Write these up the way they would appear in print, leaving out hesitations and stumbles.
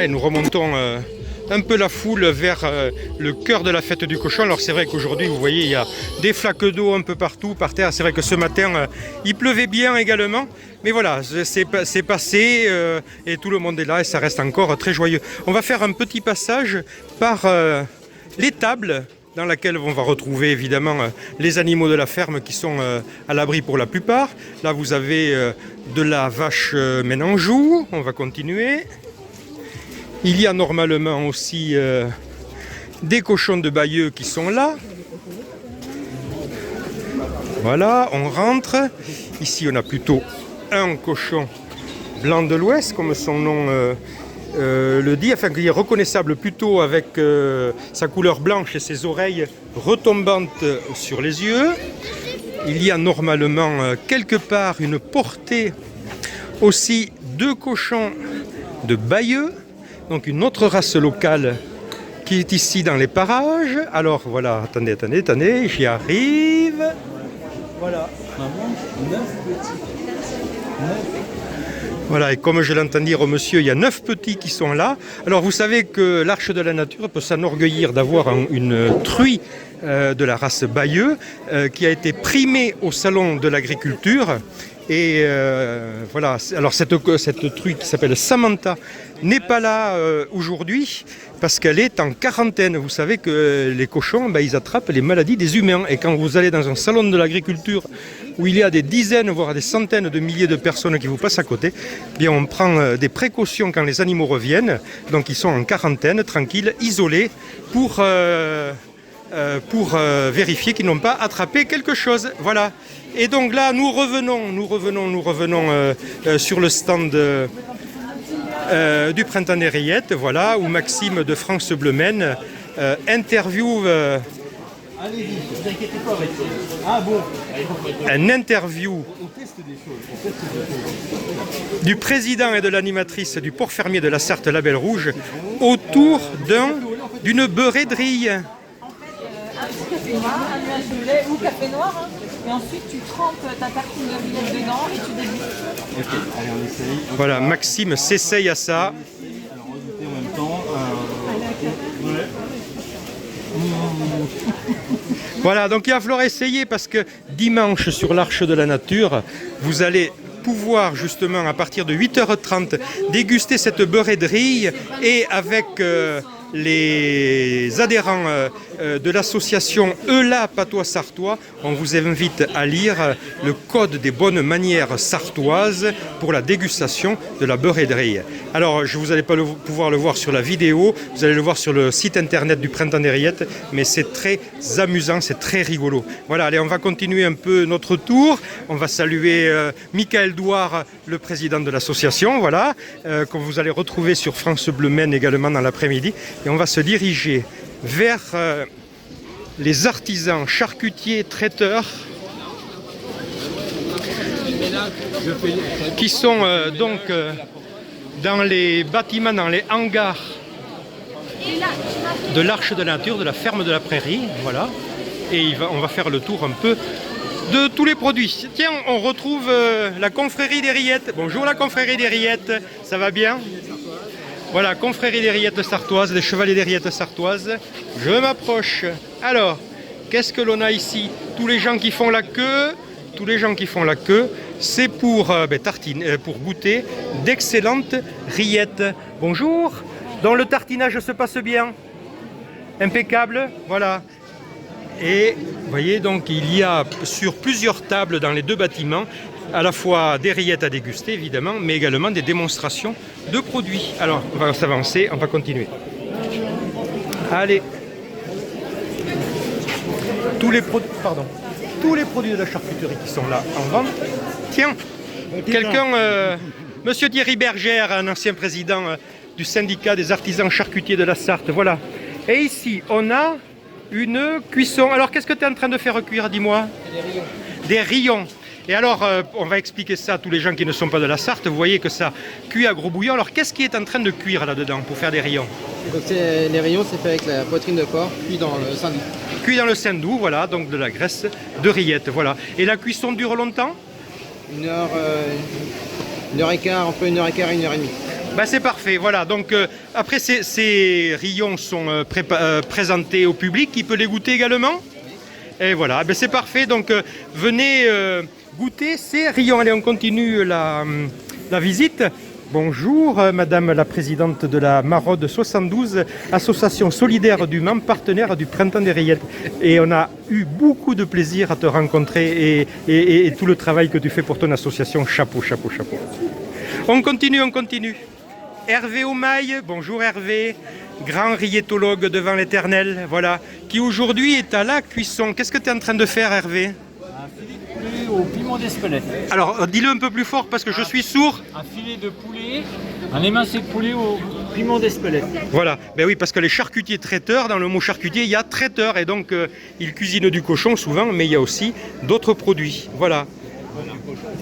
et nous remontons un peu la foule vers le cœur de la fête du cochon. Alors c'est vrai qu'aujourd'hui, vous voyez, il y a des flaques d'eau un peu partout par terre. C'est vrai que ce matin, il pleuvait bien également. Mais voilà, c'est passé et tout le monde est là et ça reste encore très joyeux. On va faire un petit passage par les tables dans laquelle on va retrouver évidemment les animaux de la ferme qui sont à l'abri pour la plupart. Là, vous avez de la vache Ménanjou. On va continuer. Il y a normalement aussi des cochons de Bayeux qui sont là. Voilà, on rentre. Ici, on a plutôt un cochon blanc de l'Ouest, comme son nom le dit, enfin qui est reconnaissable plutôt avec sa couleur blanche et ses oreilles retombantes sur les yeux. Il y a normalement quelque part une portée aussi de cochons de Bayeux. Donc une autre race locale qui est ici dans les parages. Alors voilà, attendez, j'y arrive. Voilà. Voilà, et comme je l'entends dire au monsieur, il y a 9 petits qui sont là. Alors vous savez que l'Arche de la Nature peut s'enorgueillir d'avoir une truie de la race Bayeux qui a été primée au Salon de l'Agriculture. Et voilà, alors cette truie qui s'appelle Samantha n'est pas là aujourd'hui parce qu'elle est en quarantaine. Vous savez que les cochons, ils attrapent les maladies des humains. Et quand vous allez dans un salon de l'agriculture où il y a des dizaines, voire des centaines de milliers de personnes qui vous passent à côté, bien on prend des précautions quand les animaux reviennent. Donc ils sont en quarantaine, tranquilles, isolés, pour vérifier qu'ils n'ont pas attrapé quelque chose. Voilà. Et donc là, nous revenons sur le stand du Printemps des Rillettes, voilà, où Maxime de France Bleu Maine interviewe un interview du président et de l'animatrice du port fermier de la Sarthe La Belle Rouge autour d'une beurrée de rille. Un petit café noir, un nuage de lait ou café noir, et ensuite tu trempes ta tartine de rillettes dedans et tu dégustes. Ok, allez on essaye. Voilà, Maxime s'essaye à ça. Alors regoutez en même temps. Voilà, donc il va falloir essayer parce que dimanche sur l'Arche de la Nature, vous allez pouvoir justement à partir de 8h30 déguster cette beurrée de rille et avec les adhérents de l'association Eula Patois Sartois, on vous invite à lire le code des bonnes manières sartoises pour la dégustation de la beurrée de rille. Alors, vous n'allez pas pouvoir le voir sur la vidéo, vous allez le voir sur le site internet du Printemps des Rillettes, mais c'est très amusant, c'est très rigolo. Voilà, allez, on va continuer un peu notre tour. On va saluer Michael Douard, le président de l'association, voilà, que vous allez retrouver sur France Bleu Maine également dans l'après-midi. Et on va se diriger vers les artisans charcutiers traiteurs qui sont dans les bâtiments, dans les hangars de l'Arche de la Nature, de la ferme de la Prairie, voilà. Et on va faire le tour un peu de tous les produits. Tiens, on retrouve la confrérie des Rillettes. Bonjour la confrérie des Rillettes, ça va bien ? Voilà, confrérie des Rillettes sartoises, les chevaliers des Rillettes sartoises. Je m'approche. Alors, qu'est-ce que l'on a ici ? Tous les gens qui font la queue, c'est pour pour goûter d'excellentes rillettes. Bonjour. Donc le tartinage se passe bien. Impeccable, voilà. Et vous voyez, donc il y a sur plusieurs tables dans les deux bâtiments à la fois des rillettes à déguster évidemment, mais également des démonstrations de produits. Alors on va s'avancer, on va continuer. Allez. Tous les produits de la charcuterie qui sont là en vente. Tiens, quelqu'un, monsieur Thierry Bergère, un ancien président du syndicat des artisans charcutiers de la Sarthe, voilà. Et ici, on a une cuisson. Alors, qu'est-ce que tu es en train de faire cuire, dis-moi ? Des rayons. Des rayons. Et alors, on va expliquer ça à tous les gens qui ne sont pas de la Sarthe. Vous voyez que ça cuit à gros bouillon. Alors, qu'est-ce qui est en train de cuire là-dedans pour faire des rayons ? Donc les rayons, c'est fait avec la poitrine de porc, cuit dans le saindoux. Cuit dans le saindoux, voilà, donc de la graisse de rillettes, voilà. Et la cuisson dure longtemps ? Une heure et quart, entre 1h15 et 1h30. Bah, c'est parfait, voilà. Donc après ces rillons sont présentés au public, qui peut les goûter également. Et voilà, ben, c'est parfait. Donc venez goûter ces rillons. Allez, on continue la visite. Bonjour, Madame la Présidente de la Maraude 72, association solidaire du Mans, partenaire du Printemps des Rillettes. Et on a eu beaucoup de plaisir à te rencontrer et tout le travail que tu fais pour ton association. Chapeau, chapeau, chapeau. On continue, on continue. Hervé Aumaille, bonjour Hervé, grand rillettologue devant l'éternel, voilà, qui aujourd'hui est à la cuisson. Qu'est-ce que tu es en train de faire, Hervé? Un filet de poulet au piment d'Espelette. Alors, dis-le un peu plus fort parce que je suis sourd. Un filet de poulet, un émincé de poulet au piment d'Espelette. Voilà, ben oui, parce que les charcutiers traiteurs, dans le mot charcutier, il y a traiteur, et donc ils cuisinent du cochon souvent, mais il y a aussi d'autres produits, voilà.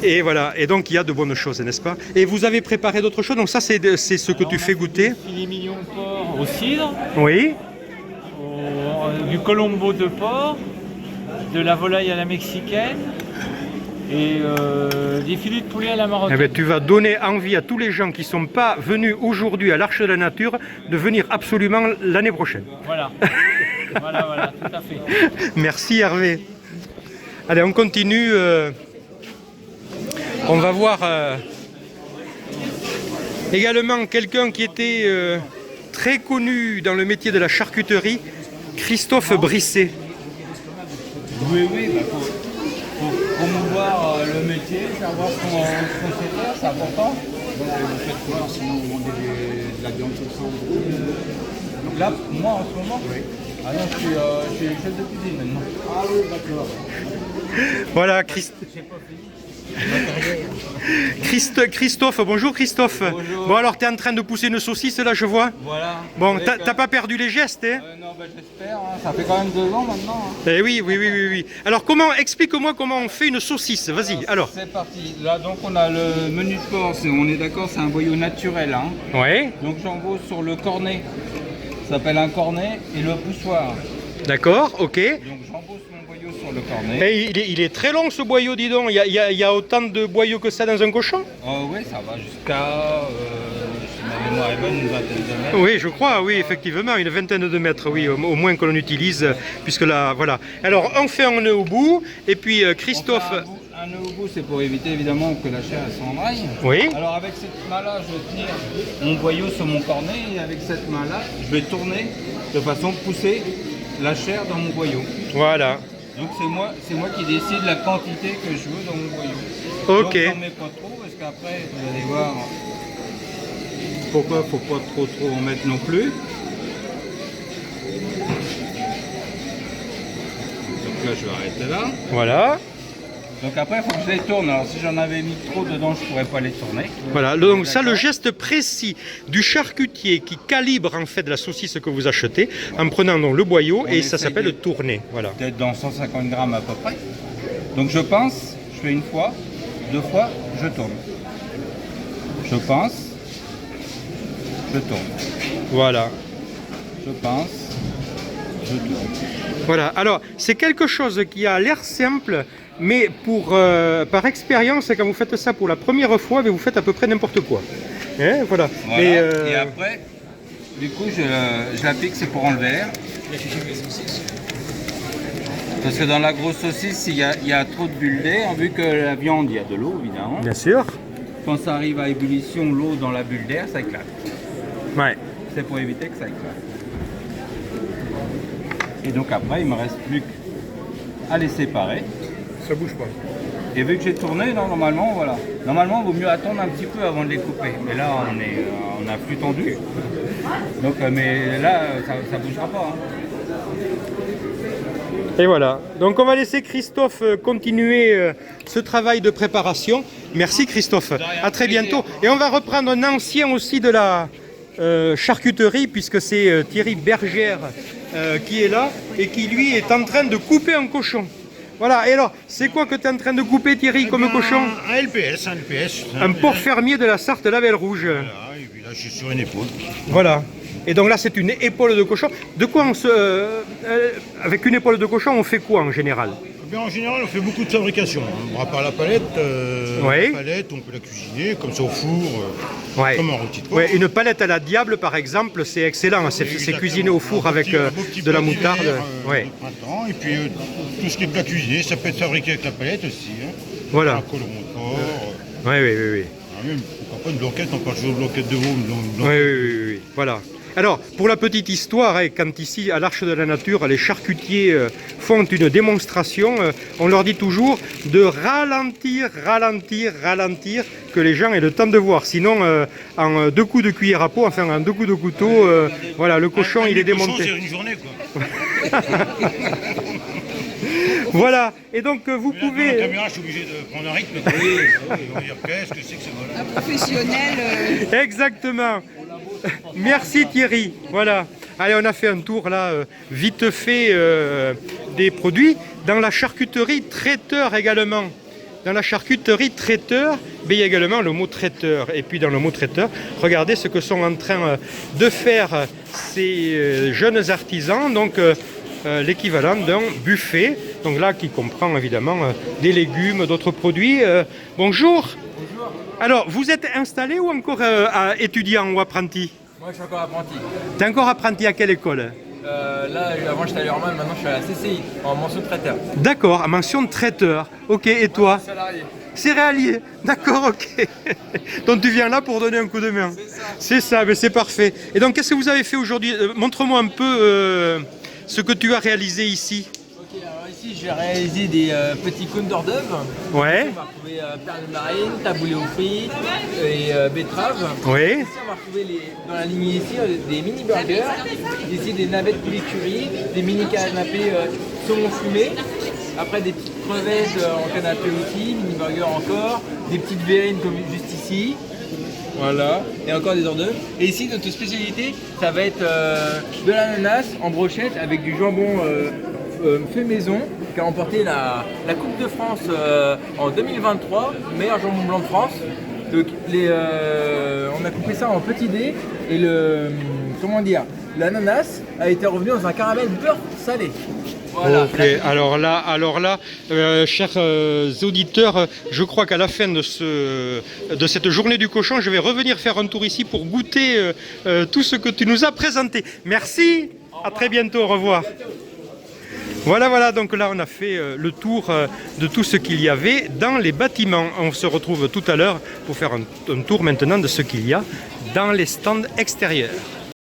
Et voilà, et donc il y a de bonnes choses, n'est-ce pas? Et vous avez préparé d'autres choses, donc ça c'est ce que tu fais goûter. Filet mignon de porc au cidre, Oui. du colombo de porc, de la volaille à la mexicaine et des filets de poulet à la marocaine. Eh bien, tu vas donner envie à tous les gens qui ne sont pas venus aujourd'hui à l'Arche de la Nature de venir absolument l'année prochaine. Voilà, voilà, tout à fait. Merci Hervé. Allez, on continue. On va voir également quelqu'un qui était très connu dans le métier de la charcuterie, Christophe Brisset. Oui, faut promouvoir le métier, savoir ce qu'on sait faire, c'est important. Donc vous faites quoi? Sinon vous vendez de la viande tout ça. Donc là, moi en ce moment, oui. Ah non, je suis chef de cuisine maintenant. Ah oui, d'accord. Voilà, Christophe, bonjour Christophe. Bonjour. Bon alors tu es en train de pousser une saucisse là je vois. Voilà. Bon, t'as pas perdu les gestes hein? Non, bah, j'espère, hein. Ça fait quand même 2 ans maintenant. Hein. Eh oui. Alors explique-moi comment on fait une saucisse, vas-y alors. C'est parti. Là donc on a le menu de porc, on est d'accord, c'est un boyau naturel. Hein. Ouais. Donc j'embauche sur le cornet, ça s'appelle un cornet, et le poussoir. D'accord, ok. Donc j'embauche mon boyau sur le cornet. Et il est très long ce boyau, dis donc. Il y a autant de boyaux que ça dans un cochon? Oh oui, ça va jusqu'à, si ma mémoire est bonne, une vingtaine de mètres. Oui, je crois, oui, effectivement, une vingtaine de mètres, oui, au moins que l'on utilise, puisque là, voilà. Alors, on fait un nœud au bout, et puis Christophe... Un nœud au bout, c'est pour éviter évidemment que la chair s'en aille. Oui. Alors avec cette main-là, je tire mon boyau sur mon cornet, et avec cette main-là, je vais tourner de façon à pousser la chair dans mon boyau. Voilà. Donc c'est moi qui décide la quantité que je veux dans mon boyau. Ok. Donc j'en mets pas trop, parce qu'après, vous allez voir pourquoi il ne faut pas trop en mettre non plus. Donc là, je vais arrêter là. Voilà. Donc après, il faut que je les tourne. Alors si j'en avais mis trop dedans, je ne pourrais pas les tourner. Voilà, donc ça, le geste précis du charcutier qui calibre en fait la saucisse que vous achetez en prenant donc le boyau et ça s'appelle tourner. Voilà. Peut-être dans 150 grammes à peu près. Donc je pince, je fais 1 fois, 2 fois, je tourne. Je pince, je tourne. Voilà. Je pince, je tourne. Voilà, alors c'est quelque chose qui a l'air simple, mais par expérience, quand vous faites ça pour la première fois, vous faites à peu près n'importe quoi. Hein, voilà. Voilà. Et après, du coup, je l'applique, c'est pour enlever l'air. Parce que dans la grosse saucisse, il y a trop de bulles d'air, vu que la viande, il y a de l'eau, évidemment. Bien sûr. Quand ça arrive à ébullition, l'eau dans la bulle d'air, ça éclate. Ouais. C'est pour éviter que ça éclate. Et donc après, il ne me reste plus qu'à les séparer. Ça bouge pas. Et vu que j'ai tourné, non, normalement, voilà. Normalement, il vaut mieux attendre un petit peu avant de les couper. Mais là, on a plus tendu. Donc, mais là, ça ne bougera pas. Hein. Et voilà. Donc on va laisser Christophe continuer ce travail de préparation. Merci Christophe. À très bientôt. Et on va reprendre un ancien aussi de la charcuterie, puisque c'est Thierry Bergère qui est là et qui lui est en train de couper un cochon. Voilà, et alors, c'est quoi que tu es en train de couper Thierry comme cochon? Un LPS, un LPS. Un porc fermier de la Sarthe Lavelle Rouge. Voilà, et puis là je suis sur une épaule. Voilà. Et donc là c'est une épaule de cochon. De quoi avec une épaule de cochon on fait quoi en général? bien, en général, on fait beaucoup de fabrication. Hein. À part la palette, Ouais. la palette, on peut la cuisiner comme ça au four, Ouais. comme un rôti de porc. Ouais, une palette à la diable, par exemple, c'est excellent. C'est Exactement. cuisiné au four Un avec beau petit de la plat d'hiver, moutarde. Ouais. de printemps. Et puis tout ce qui est plat cuisiné, ça peut être fabriqué avec la palette aussi. Hein. Voilà. Un colombo de porc. Oui, oui, oui, oui. Même, pourquoi pas une blanquette, on parle toujours de blanquette de veau. Oui, oui, oui, oui, voilà. Alors, pour la petite histoire, hein, quand ici, à l'Arche de la Nature, les charcutiers font une démonstration, on leur dit toujours de ralentir, ralentir, ralentir, que les gens aient le temps de voir. Sinon, en 2 coups de cuillère à peau, enfin en 2 coups de couteau, voilà, le cochon, il est démonté. C'est une journée, quoi. Voilà, et donc vous Mais là, devant la pouvez... caméra, je suis obligé de prendre un rythme. On va dire, qu'est-ce que c'est que ce vol? Professionnel. Exactement. Merci Thierry. Voilà. Allez, on a fait un tour là, vite fait, des produits. Dans la charcuterie traiteur également. Dans la charcuterie traiteur, mais il y a également le mot traiteur. Et puis dans le mot traiteur, regardez ce que sont en train de faire ces jeunes artisans. Donc l'équivalent d'un buffet. Donc là, qui comprend évidemment des légumes, d'autres produits. Bonjour. Bonjour, Alors, vous êtes installé ou encore étudiant ou apprenti? moi je suis encore apprenti. T'es encore apprenti à quelle école? Là, avant j'étais à l'Urman, maintenant je suis à la CCI, en mention de traiteur. D'accord, à mention de traiteur. Ok, et toi? Salarié. Céréalier. D'accord, ok. Donc tu viens là pour donner un coup de main. C'est ça, mais c'est parfait. Et donc, qu'est-ce que vous avez fait aujourd'hui? Montre-moi un peu ce que tu as réalisé ici. Ok, alors ici j'ai réalisé des petits cônes d'hors d'œuvre. Ouais, On va retrouver perles marines, taboulé aux fruits et betteraves. oui, Ici on va retrouver dans la ligne ici des mini burgers, ici des navettes poulet curry, des mini canapés saumon fumé, après des petites crevettes en canapé aussi, mini burgers encore, des petites verrines comme juste ici. Voilà, et encore des hors d'œuvre. Et ici notre spécialité, ça va être de l'ananas en brochette avec du jambon fait maison qui a remporté la Coupe de France en 2023, meilleur jambon blanc de France. Donc, on a coupé ça en petits dés et l'ananas a été revenu dans un caramel beurre salé. Voilà. ok. Alors là, chers auditeurs, je crois qu'à la fin de cette journée du cochon, je vais revenir faire un tour ici pour goûter tout ce que tu nous as présenté. Merci, à très bientôt, au revoir. Voilà, donc là on a fait le tour de tout ce qu'il y avait dans les bâtiments. On se retrouve tout à l'heure pour faire un tour maintenant de ce qu'il y a dans les stands extérieurs.